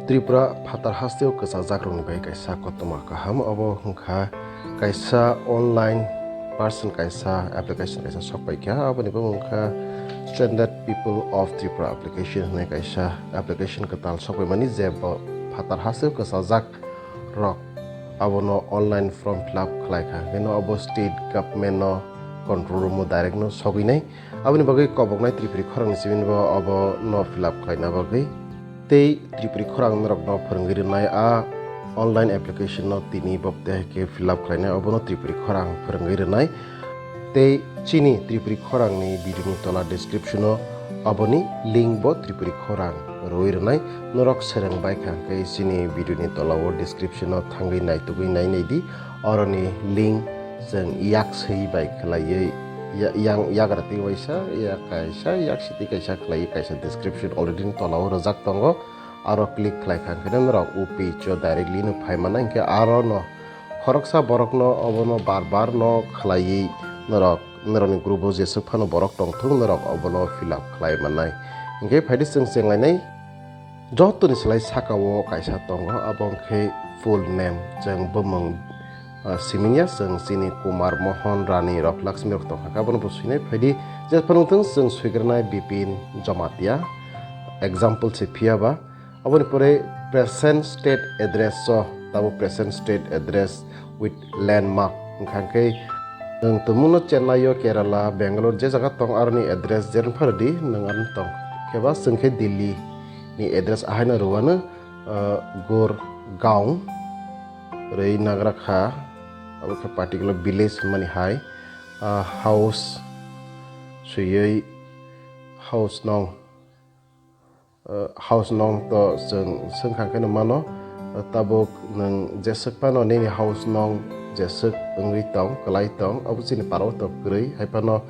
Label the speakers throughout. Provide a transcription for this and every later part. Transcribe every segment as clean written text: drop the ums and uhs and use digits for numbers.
Speaker 1: Tripura phatar hasteo kasa jakrong bai kaisa kotoma kaham abo hungkha kaisa online person kaisa application kaisa sokpai kya abo ni hungkha Stranded People of Tripura application ne kaisa application katal sokpai mani je phatar hasteo kasa jak rok abo no online form fill up khlai kha no abo state government no control room direct no sogui nai abo ni bagai kobok nai Tripuri khorang simin bo abo no fill up khlai na bagai tei Tripuri khorang rok no phorongiri nai a online application no tini bopte ke fill up khlainai abo no Tripuri khorang phorongiri nai tei chini Tripuri khorang ni video ni tola description no abo ni link bo Tripuri khorang roi nai norok sereng bai khang ke chini video ni tola o description no thangai nai tugui nai nei di oroni link jeng yak sei bai khlaiei yang yagrati waisa ya kaisa yak siti kaisa khlai kaisa description already ni tola o rojak tongo aro click khlai khang kene rok upi cho directly no phaimana ke aro no khoroksa borok no obono bar no khlai norok noroni group o jesu phano borok tongthung norok obono fill up khlai manai ingke phaidi senglai nai jotoni slai sakao kaisa tongo abong khe full name jeng bomong Siminya seng sini Kumar Mohan Rani Rok Lakshmi Rok Tongka Kabon Pusine Pedi Jet Panungtung seng Swigernai Bipin Jomatia example Sipia ba Abon pore present state address so tabo present state address with landmark ngkangke nang tumuno Chennai Kerala Bangalore je jaga tong arni address jern phardi nang arn tong keba sengkhe Delhi ni address ahana ruwana Gurgaon rei Nagrakha abo ke particular village mani hai house suyei house nong to seng khang kana mano tabok nang jesek pano ni house nong jesek ngri tong kalai tong abo sini paro to grei hai pano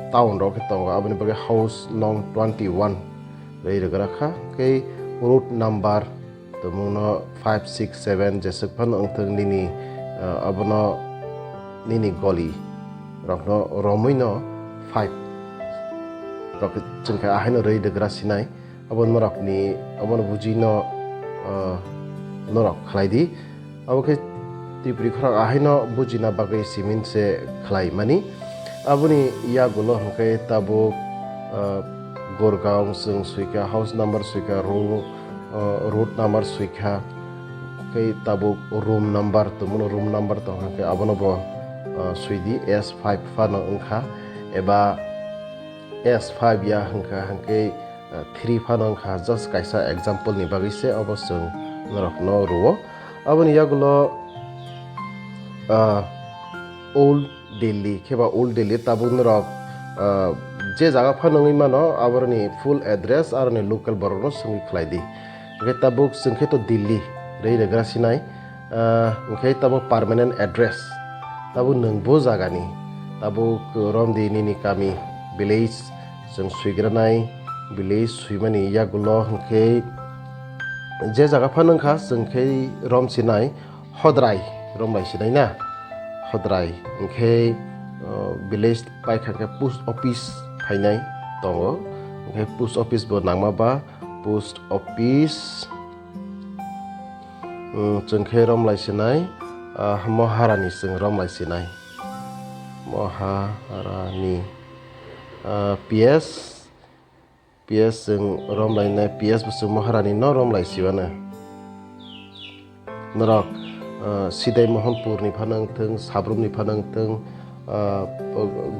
Speaker 1: town ro ke tong abo ni bage house nong 21 rei rakha ke road number tumuno 567 jesek pano angthang nini abono nini goli rokno romuino 5 rok chungka ahino rei de grasinai abon morok ni abon bujino norok khlaidi aboke Tripuri khorang ahino bujina bagai simin se khlai mani aboni ya gulo hangkai tabo Gurgaon sung suika house number suika road number suika kai tabuk room number tumuno room number to hangke abono bo suidi S5 fano ungkha eba S5 ya hangke 3 fano ungkha just kaisa example ni bagi se obosung norok no ruo aboni yagulo old Delhi keba old Delhi tabuk norok je jaga fano ngi mano aborni full address aroni local borno sungi khlaidi ke tabuk sungkhe to Delhi rei de grasinai ngkai tabo permanent address tabo nungbo jagani tabo romdi nini kami village jeng suigranai village suimani yagulo ngkai je jaga phanungkha jengkai rom sinai hodrai rombai sinai na hodrai ngkai village paikha post office phainai tongo ngkai post office bo nangma ba post office jengkhe rom laisinai Maharani seng rom laisinai Maharani PS seng rom lainai PS busung Maharani no rom laisiwana norok Sidai Mohanpur ni phanang thung Sabrum ni phanang thung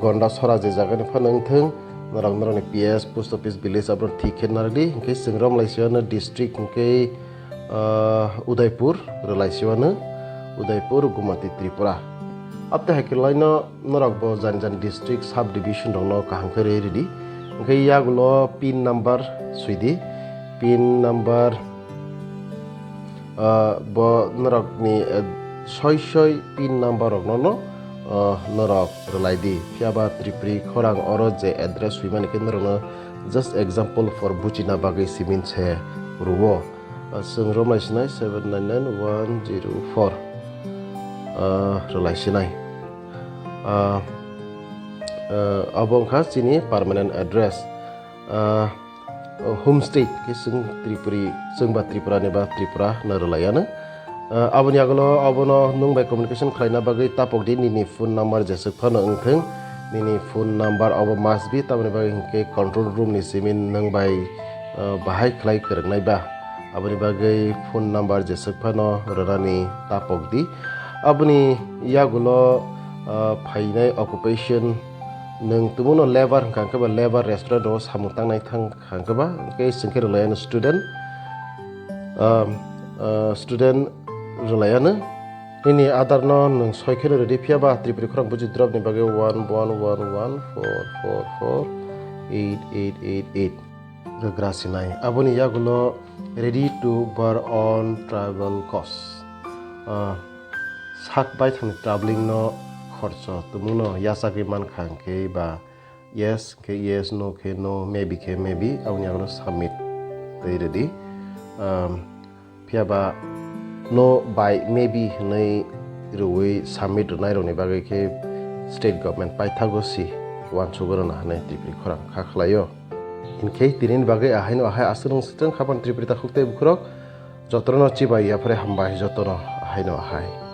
Speaker 1: Gonda Sora je jaga ni phanang thung norok ni PS post office village abron thikhe nardi ngke seng rom laisiwana district ngke Udaipur relaisiwana Udaipur Gumati Tripura apte hakilaino norok bo jan district sub division rongno kahangkhe redi ngke yagulo pin number suidi pin number bo norok ni soy pin number rongno norok relaidi phiaba Tripuri khorang oro je address suimani ke norok just example for bujina bagai simin che ruwo seng rom laisinai 799104 relaisinai abong kha chini permanent address homestay ke sung Tripuri sung ba Tripura ni ba Tripura na relayana aboni agolo abono nung by communication khlaina bagai tapok di nini phone number jesuk phano engtheng nini phone number abo must be tamni bagai ke control room ni simin nung by bahai khlai kernai ba aboni bagai phone number jesuk phano rarani tapok di aboni yagulo phainai occupation nung tumuno labor hangka ba labor restaurant ro samutang nai thang hangka ba ke singke relayan student student relayan ini adar no nung soikhe ready pia ba Tripuri khorang buji drop ni bage 1111448888 gagrasinai aboni yagulo ready to bear on travel costs sak bai thang traveling no khorcho tumuno yasaki man khangke ba yes ke yes no ke no maybe ke maybe aboni yagulo submit dei ready pia ba no by maybe nei ruwe submit nai roni bagai ke state government pai thagosi wan sugoro na hanai Tripuri khorang khakhlayo inke tinin bagai ahaino ahai asrung siteng khapan Tripuri ta khukte bukrok jotono chibai yapre hambai jotono ahaino ahai